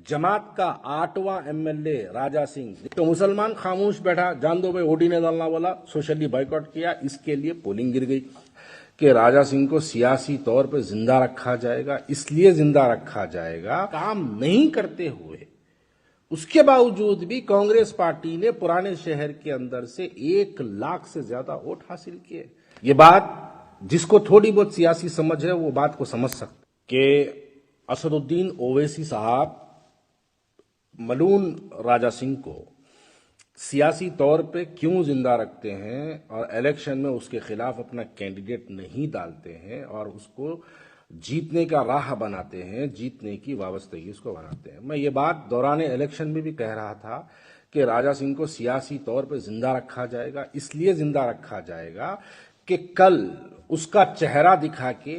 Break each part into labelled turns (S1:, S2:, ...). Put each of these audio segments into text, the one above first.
S1: जमात का 8वां एमएलए राजा सिंह, तो मुसलमान खामोश बैठा, जान दो भाई वोट ही नहीं डालना बोला, सोशली बाइकआउट किया। इसके लिए पोलिंग गिर गई कि राजा सिंह को सियासी तौर पर जिंदा रखा जाएगा। इसलिए जिंदा रखा जाएगा, काम नहीं करते हुए उसके बावजूद भी कांग्रेस पार्टी ने पुराने शहर के अंदर से 1 लाख से ज्यादा वोट हासिल किए। ये बात जिसको थोड़ी बहुत सियासी समझ है वो बात को समझ सकते कि असदुद्दीन ओवैसी साहब मलून राजा सिंह को सियासी तौर पे क्यों जिंदा रखते हैं और इलेक्शन में उसके खिलाफ अपना कैंडिडेट नहीं डालते हैं और उसको जीतने का राह बनाते हैं, जीतने की वाबस्तगी उसको बनाते हैं। मैं ये बात दौरान इलेक्शन में भी कह रहा था कि राजा सिंह को सियासी तौर पे जिंदा रखा जाएगा। इसलिए जिंदा रखा जाएगा कि कल उसका चेहरा दिखा के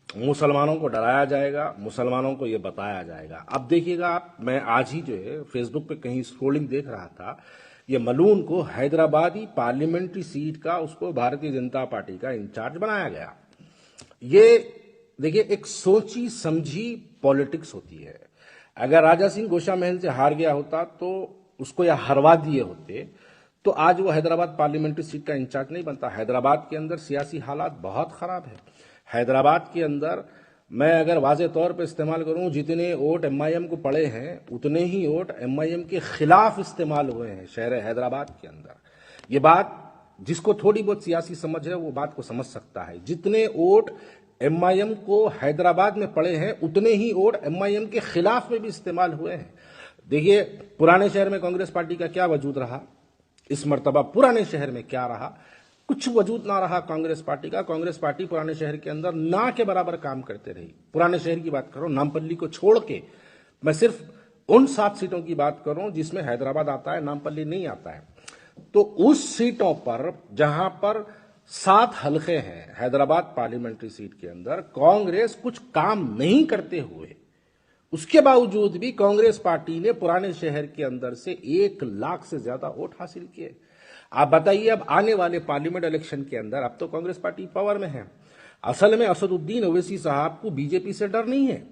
S1: मुसलमानों को डराया जाएगा, मुसलमानों को ये बताया जाएगा। अब देखिएगा आप, मैं आज ही जो है फेसबुक पे कहीं स्क्रोलिंग देख रहा था, ये मलून को हैदराबादी पार्लियामेंट्री सीट का उसको भारतीय जनता पार्टी का इंचार्ज बनाया गया। ये देखिए एक सोची समझी पॉलिटिक्स होती है। अगर राजा सिंह गोशा महल से हार गया होता तो उसको या हरवा दिए होते तो आज वो हैदराबाद पार्लियामेंट्री सीट का इंचार्ज नहीं बनता। हैदराबाद के अंदर सियासी हालात बहुत खराब है। हैदराबाद के अंदर मैं अगर वाजे तौर पर इस्तेमाल करूं, जितने वोट एमआईएम को पड़े हैं उतने ही वोट एमआईएम के खिलाफ इस्तेमाल हुए हैं शहर हैदराबाद के अंदर। ये बात जिसको थोड़ी बहुत सियासी समझ है वो बात को समझ सकता है। जितने वोट एमआईएम को हैदराबाद में पड़े हैं उतने ही वोट एमआईएम के खिलाफ में भी इस्तेमाल हुए हैं। देखिए पुराने शहर में कांग्रेस पार्टी का क्या वजूद रहा, इस मर्तबा पुराने शहर में क्या रहा, कुछ वजूद ना रहा कांग्रेस पार्टी का। कांग्रेस पार्टी पुराने शहर के अंदर ना के बराबर काम करते रही। पुराने शहर की बात करो, नामपल्ली को छोड़ के मैं सिर्फ उन 7 सीटों की बात करूं जिसमें हैदराबाद आता है, नामपल्ली नहीं आता है। तो उस सीटों पर जहां पर 7 हलके हैं हैदराबाद पार्लियामेंट्री सीट के अंदर, कांग्रेस कुछ काम नहीं करते हुए उसके बावजूद भी कांग्रेस पार्टी ने पुराने शहर के अंदर से 1 लाख से ज्यादा वोट हासिल किए। आप बताइए अब आने वाले पार्लियामेंट इलेक्शन के अंदर, अब तो कांग्रेस पार्टी पावर में है, असल में असदुद्दीन ओवैसी साहब को बीजेपी से डर नहीं है।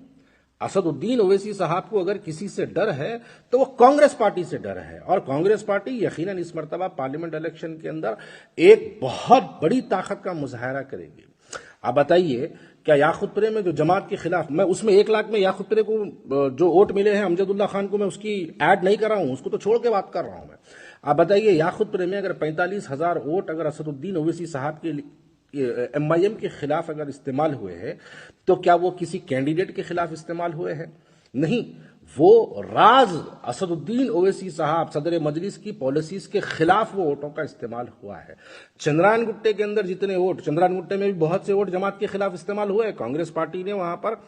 S1: असदुद्दीन ओवैसी साहब को अगर किसी से डर है तो वो कांग्रेस पार्टी से डर है। और कांग्रेस पार्टी यकीनन इस मर्तबा पार्लियामेंट इलेक्शन के अंदर एक बहुत बड़ी ताकत का मुजाहरा करेगी। आप बताइए क्या याकूतपुरे में जो जमात के खिलाफ, मैं उसमें 1 लाख में याकूतपुरे को जो वोट मिले हैं अमजदुल्ला खान को मैं उसकी ऐड नहीं कर रहा हूं, उसको तो छोड़ के बात कर रहा हूं मैं। आप बताइए याकूतपुरे में अगर 45,000 वोट अगर असदुद्दीन ओवैसी साहब के एमआईएम के खिलाफ अगर इस्तेमाल हुए हैं तो क्या वो किसी कैंडिडेट के खिलाफ इस्तेमाल हुए हैं? नहीं, वो राज असदुद्दीन ओवैसी साहब सदर मजलिस की पॉलिसीज के खिलाफ वो वोटों का इस्तेमाल हुआ है। चंद्रायन गुट्टे के अंदर जितने वोट, चंद्रायन गुट्टे में भी बहुत से वोट जमात के खिलाफ इस्तेमाल हुए। कांग्रेस पार्टी ने वहां पर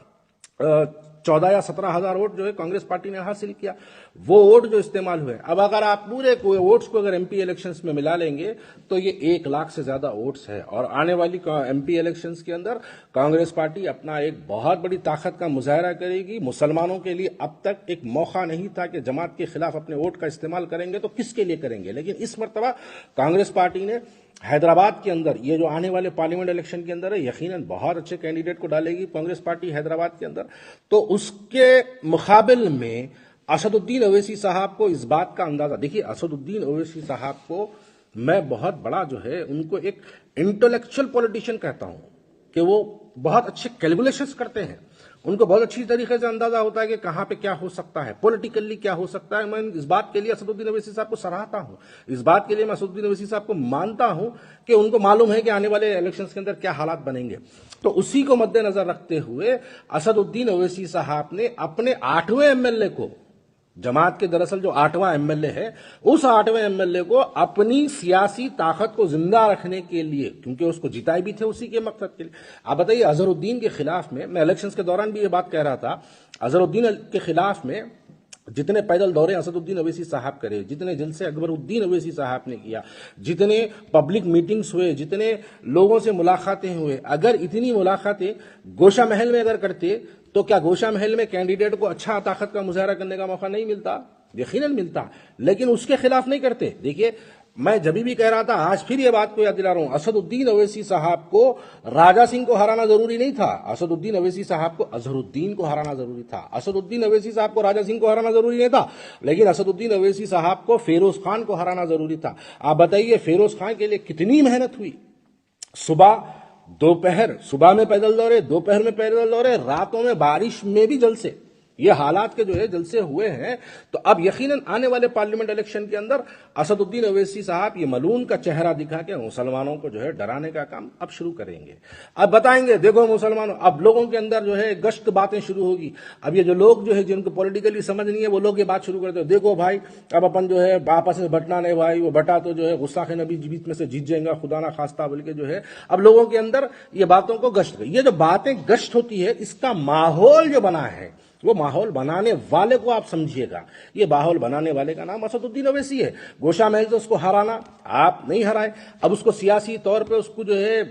S1: 14 या 17,000 वोट जो है कांग्रेस पार्टी ने हासिल किया, वो वोट जो इस्तेमाल हुए। अब अगर आप पूरे वोट्स को अगर एमपी इलेक्शंस में मिला लेंगे तो ये 1 लाख से ज्यादा वोट्स है। और आने वाली एमपी इलेक्शंस के अंदर कांग्रेस पार्टी अपना एक बहुत बड़ी ताकत का मुजाहरा करेगी। मुसलमानों के लिए अब तक एक मौका नहीं था कि जमात के खिलाफ अपने वोट का इस्तेमाल करेंगे तो किसके लिए करेंगे, लेकिन इस मर्तबा कांग्रेस पार्टी ने हैदराबाद के अंदर ये जो आने वाले पार्लियामेंट इलेक्शन के अंदर है यकीनन बहुत अच्छे कैंडिडेट को डालेगी कांग्रेस पार्टी हैदराबाद के अंदर। तो उसके मुकाबिल में असदुद्दीन ओवैसी साहब को इस बात का अंदाजा, देखिए असदुद्दीन ओवैसी साहब को मैं बहुत बड़ा जो है उनको एक इंटेलेक्चुअल पॉलिटिशियन कहता हूं कि वो बहुत अच्छे कैलकुलेशंस करते हैं। उनको बहुत अच्छी तरीके से अंदाजा होता है कि कहां पे क्या हो सकता है, पॉलिटिकली क्या हो सकता है। मैं इस बात के लिए असदुद्दीन ओवैसी साहब को सराहता हूं, इस बात के लिए मैं असदुद्दीन ओवैसी साहब को मानता हूं कि उनको मालूम है कि आने वाले इलेक्शंस के अंदर क्या हालात बनेंगे। तो उसी को मद्देनजर रखते हुए असदुद्दीन ओवैसी साहब ने अपने 8वें एमएलए को, जमात के दरअसल जो 8वां एमएलए है, उस 8वें एमएलए को अपनी सियासी ताकत को जिंदा रखने के लिए, क्योंकि उसको जिताए भी थे उसी के मकसद के लिए। आप बताइए अजहरुद्दीन के खिलाफ में, मैं इलेक्शंस के दौरान भी ये बात कह रहा था, अजहरुद्दीन के खिलाफ में जितने पैदल दौरे असदुद्दीन ओवैसी साहब करे, जितने जलसे अकबरुद्दीन ओवैसी साहब ने किया, जितने पब्लिक मीटिंग्स हुए, जितने लोगों से मुलाकातें हुए, अगर इतनी मुलाकातें गोशा महल में अगर करते तो क्या गोशा महल में कैंडिडेट को अच्छा ताकत का मुजाहरा करने का मौका नहीं मिलता? यकीनन मिलता, लेकिन उसके खिलाफ नहीं करते। देखिए मैं जब भी कह रहा था, आज फिर ये बात को याद दिला रहा हूं, असदुद्दीन ओवैसी साहब को राजा सिंह को हराना जरूरी नहीं था, असदुद्दीन ओवैसी साहब को अजहरुद्दीन को हराना जरूरी था, असदुद्दीन ओवैसी साहब को राजा सिंह को हराना जरूरी नहीं था, लेकिन असदुद्दीन ओवैसी साहब को फिरोज खान को हराना जरूरी था। आप बताइए फिरोज खान के लिए कितनी मेहनत हुई, सुबह दोपहर, सुबह में पैदल दौड़े, दोपहर में पैदल दौड़े, रातों में बारिश में भी जलसे, ये हालात के जो है जलसे हुए हैं। तो अब यकीनन आने वाले पार्लियामेंट इलेक्शन के अंदर असदुद्दीन ओवैसी साहब ये मलून का चेहरा दिखा के मुसलमानों को जो है डराने का काम अब शुरू करेंगे। अब बताएंगे देखो मुसलमानों, अब लोगों के अंदर जो है गश्त बातें शुरू होगी। अब ये जो लोग जो है जिनको पॉलिटिकली समझ नहीं है वो लोग ये बात शुरू करते हैं, देखो भाई अब अपन जो है आपस में बटना नहीं भाई, वो बटा तो जो है गुस्साखे नबी बीच में से जीत जाएगा खुदा ना खास्ता, बोल के जो है अब लोगों के अंदर ये बातों को गश्त, ये जो बातें गश्त होती है इसका माहौल जो बना है, वो माहौल बनाने वाले को आप समझिएगा। ये माहौल बनाने वाले का नाम असदुद्दीन ओवैसी है। गोशा महल से उसको हराना आप नहीं हराए, अब उसको सियासी तौर पे उसको जो है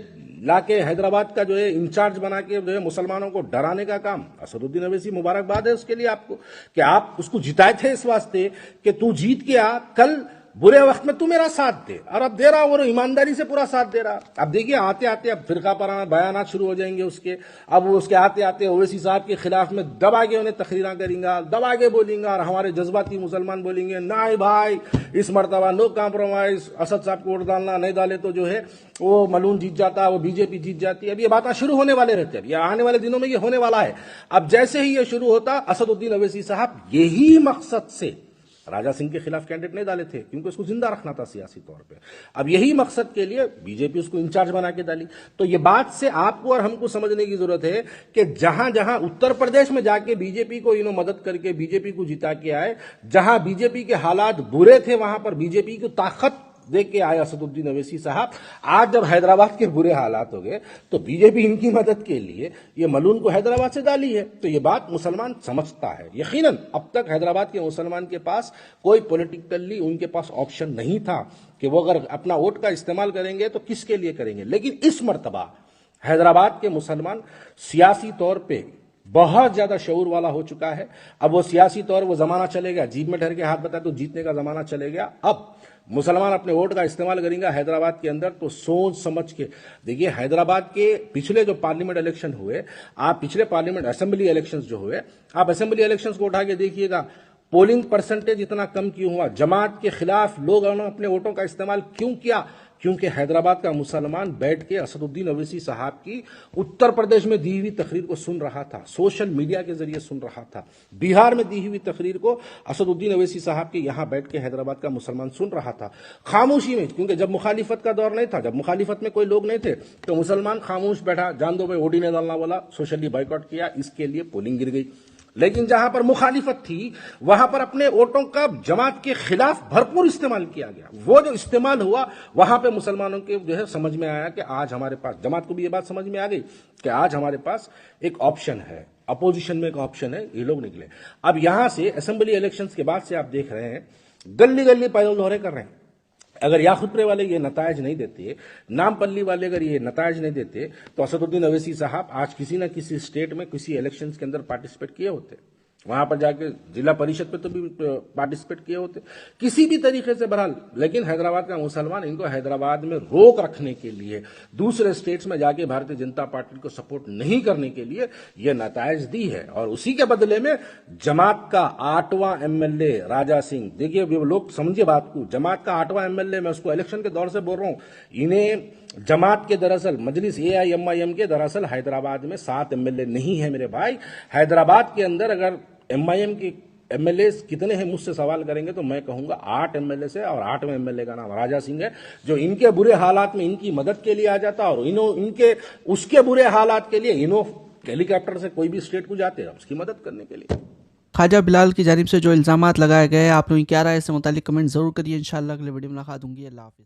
S1: लाके हैदराबाद का जो है इंचार्ज बना के जो है मुसलमानों को डराने का काम असदुद्दीन ओवैसी, मुबारकबाद है उसके लिए आपको कि आप उसको जिताए थे इस वास्ते कि तू जीत के आ, कल बुरे वक्त में तू मेरा साथ दे, और अब दे रहा और ईमानदारी से पूरा साथ दे रहा। अब देखिए आते आते अब फिरका पराना बयानात शुरू हो जाएंगे उसके, अब वो उसके आते आते ओवैसी साहब के खिलाफ में दबागे उन्हें तकरीरा करेंगे, दबागे बोलेंगे, और हमारे जज्बाती मुसलमान बोलेंगे नहीं भाई इस मरतबा नो कॉम्प्रोमाइज, असद साहब को वोट डालना, नहीं डाले तो जो है वो मलून जीत जाता, वो बीजेपी जीत जाती है। अब ये बातें शुरू होने वाले रहते हैं, ये आने वाले दिनों में ये होने वाला है। अब जैसे ही ये शुरू होता, असदुद्दीन ओवैसी साहब यही मकसद से राजा सिंह के खिलाफ कैंडिडेट नहीं डाले थे क्योंकि उसको जिंदा रखना था सियासी तौर पे। अब यही मकसद के लिए बीजेपी उसको इंचार्ज बना के डाली। तो ये बात से आपको और हमको समझने की जरूरत है कि जहां जहां उत्तर प्रदेश में जाके बीजेपी को मदद करके बीजेपी को जिता के आए, जहां बीजेपी के हालात बुरे थे वहां पर बीजेपी की ताकत देख के आया असदुद्दीन ओवैसी साहब। आज जब हैदराबाद के बुरे हालात हो गए तो बीजेपी इनकी मदद के लिए ये मलून को हैदराबाद से डाली है। तो ये बात मुसलमान समझता है। यकीनन अब तक हैदराबाद के मुसलमान के पास कोई पॉलिटिकली उनके पास ऑप्शन नहीं था कि वो अगर अपना वोट का इस्तेमाल करेंगे तो किसके लिए करेंगे, लेकिन इस मर्तबा हैदराबाद के मुसलमान सियासी तौर पे बहुत ज्यादा शऊर वाला हो चुका है। अब वो सियासी तौर वो जमाना चलेगा, जीप में ठहर के हाथ बताए तो जीतने का जमाना चले गया। अब मुसलमान अपने वोट का इस्तेमाल करेंगे हैदराबाद के अंदर तो सोच समझ के। देखिए हैदराबाद के पिछले जो पार्लियामेंट इलेक्शन हुए, आप पिछले पार्लियामेंट असेंबली इलेक्शंस जो हुए, आप असेंबली इलेक्शंस को उठा के देखिएगा, पोलिंग परसेंटेज इतना कम क्यों हुआ, जमात के खिलाफ लोग अपने वोटों का इस्तेमाल क्यों किया, क्योंकि हैदराबाद का मुसलमान बैठ के असदुद्दीन ओवैसी साहब की उत्तर प्रदेश में दी हुई तकरीर को सुन रहा था, सोशल मीडिया के जरिए सुन रहा था, बिहार में दी हुई तकरीर को असदुद्दीन ओवैसी साहब के यहां बैठ के हैदराबाद का मुसलमान सुन रहा था खामोशी में। क्योंकि जब मुखालिफत का दौर नहीं था, जब मुखालिफत में कोई लोग नहीं थे तो मुसलमान खामोश बैठा, जान दो भाई वोट ही नहीं डालना बोला, सोशली बाइकआउट किया, इसके लिए पोलिंग गिर गई। लेकिन जहां पर मुखालिफत थी वहां पर अपने वोटों का जमात के खिलाफ भरपूर इस्तेमाल किया गया। वो जो इस्तेमाल हुआ वहां पे मुसलमानों के जो है समझ में आया कि आज हमारे पास, जमात को भी ये बात समझ में आ गई कि आज हमारे पास एक ऑप्शन है, अपोजिशन में एक ऑप्शन है, ये लोग निकले। अब यहां से असेंबली इलेक्शंस के बाद से आप देख रहे हैं गली गली पैदल दौरे कर रहे हैं। अगर याखुतपुरे वाले ये नतायज नहीं देते, नामपल्ली वाले अगर ये नतायज नहीं देते तो असदुद्दीन ओवैसी साहब आज किसी न किसी स्टेट में किसी इलेक्शंस के अंदर पार्टिसिपेट किए होते, वहां पर जाके जिला परिषद पे तो भी पार्टिसिपेट किए होते किसी भी तरीके से बहरहाल। लेकिन हैदराबाद का मुसलमान इनको हैदराबाद में रोक रखने के लिए, दूसरे स्टेट्स में जाके भारतीय जनता पार्टी को सपोर्ट नहीं करने के लिए यह नतायज दी है। और उसी के बदले में जमात का 8वां एमएलए राजा सिंह, देखिए लोग समझिए बात को, जमात का 8वां एमएलए, मैं उसको इलेक्शन के दौर से बोल रहा हूं, इन्हें जमात के दरअसल मजलिस AIMIM के दरअसल हैदराबाद में 7 एमएलए नहीं है मेरे भाई। हैदराबाद के अंदर अगर MIM के एमएलए कितने हैं मुझसे सवाल करेंगे तो मैं कहूंगा 8 एमएलए से, और 8वें एमएलए का नाम राजा सिंह है, जो इनके बुरे हालात में इनकी मदद के लिए आ जाता और इनके उसके बुरे हालात के लिए हेलीकॉप्टर से कोई भी स्टेट को जाते हैं उसकी मदद करने के लिए।
S2: ख्वाजा बिलाल की जानिब से जो इल्जामात लगाए गए, आप लोगों की क्या राय है इससे मुतालिक कमेंट जरूर करिए। इंशाल्लाह अगले वीडियो में मुलाकात होंगी। अल्लाह हाफिज़।